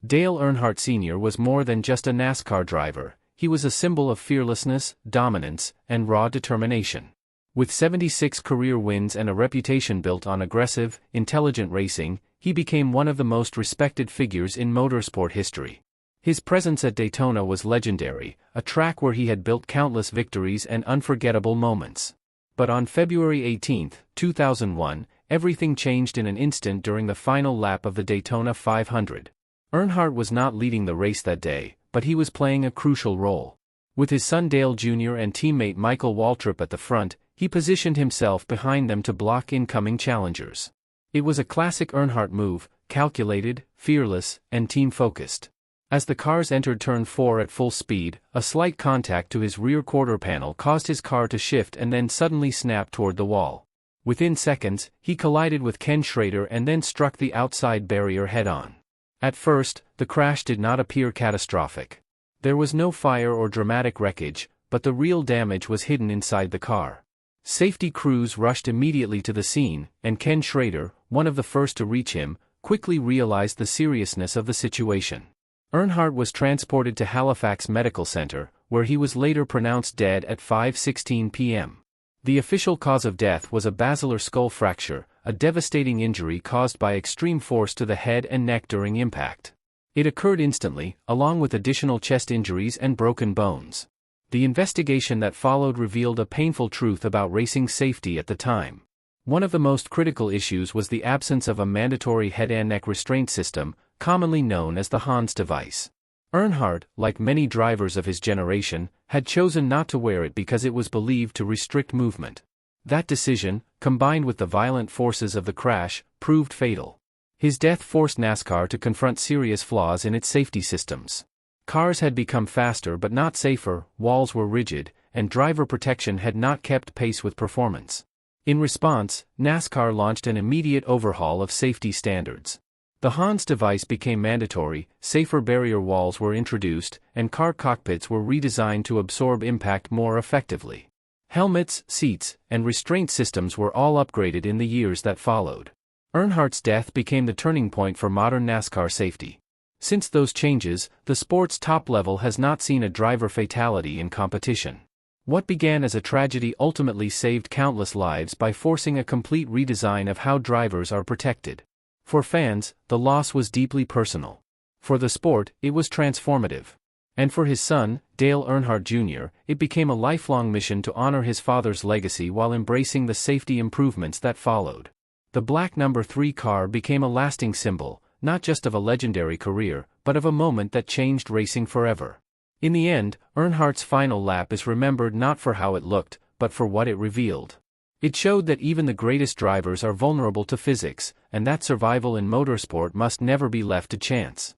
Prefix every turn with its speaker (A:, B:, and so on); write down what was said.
A: Dale Earnhardt Sr. was more than just a NASCAR driver, he was a symbol of fearlessness, dominance, and raw determination. With 76 career wins and a reputation built on aggressive, intelligent racing, he became one of the most respected figures in motorsport history. His presence at Daytona was legendary, a track where he had built countless victories and unforgettable moments. But on February 18, 2001, everything changed in an instant during the final lap of the Daytona 500. Earnhardt was not leading the race that day, but he was playing a crucial role. With his son Dale Jr. and teammate Michael Waltrip at the front, he positioned himself behind them to block incoming challengers. It was a classic Earnhardt move, calculated, fearless, and team-focused. As the cars entered turn 4 at full speed, a slight contact to his rear quarter panel caused his car to shift and then suddenly snap toward the wall. Within seconds, he collided with Ken Schrader and then struck the outside barrier head-on. At first, the crash did not appear catastrophic. There was no fire or dramatic wreckage, but the real damage was hidden inside the car. Safety crews rushed immediately to the scene, and Ken Schrader, one of the first to reach him, quickly realized the seriousness of the situation. Earnhardt was transported to Halifax Medical Center, where he was later pronounced dead at 5:16 p.m. The official cause of death was a basilar skull fracture, a devastating injury caused by extreme force to the head and neck during impact. It occurred instantly, along with additional chest injuries and broken bones. The investigation that followed revealed a painful truth about racing safety at the time. One of the most critical issues was the absence of a mandatory head and neck restraint system, commonly known as the Hans device. Earnhardt, like many drivers of his generation, had chosen not to wear it because it was believed to restrict movement. That decision, combined with the violent forces of the crash, proved fatal. His death forced NASCAR to confront serious flaws in its safety systems. Cars had become faster but not safer, walls were rigid, and driver protection had not kept pace with performance. In response, NASCAR launched an immediate overhaul of safety standards. The Hans device became mandatory, safer barrier walls were introduced, and car cockpits were redesigned to absorb impact more effectively. Helmets, seats, and restraint systems were all upgraded in the years that followed. Earnhardt's death became the turning point for modern NASCAR safety. Since those changes, the sport's top level has not seen a driver fatality in competition. What began as a tragedy ultimately saved countless lives by forcing a complete redesign of how drivers are protected. For fans, the loss was deeply personal. For the sport, it was transformative. And for his son, Dale Earnhardt Jr., it became a lifelong mission to honor his father's legacy while embracing the safety improvements that followed. The black number 3 car became a lasting symbol, not just of a legendary career, but of a moment that changed racing forever. In the end, Earnhardt's final lap is remembered not for how it looked, but for what it revealed. It showed that even the greatest drivers are vulnerable to physics, and that survival in motorsport must never be left to chance.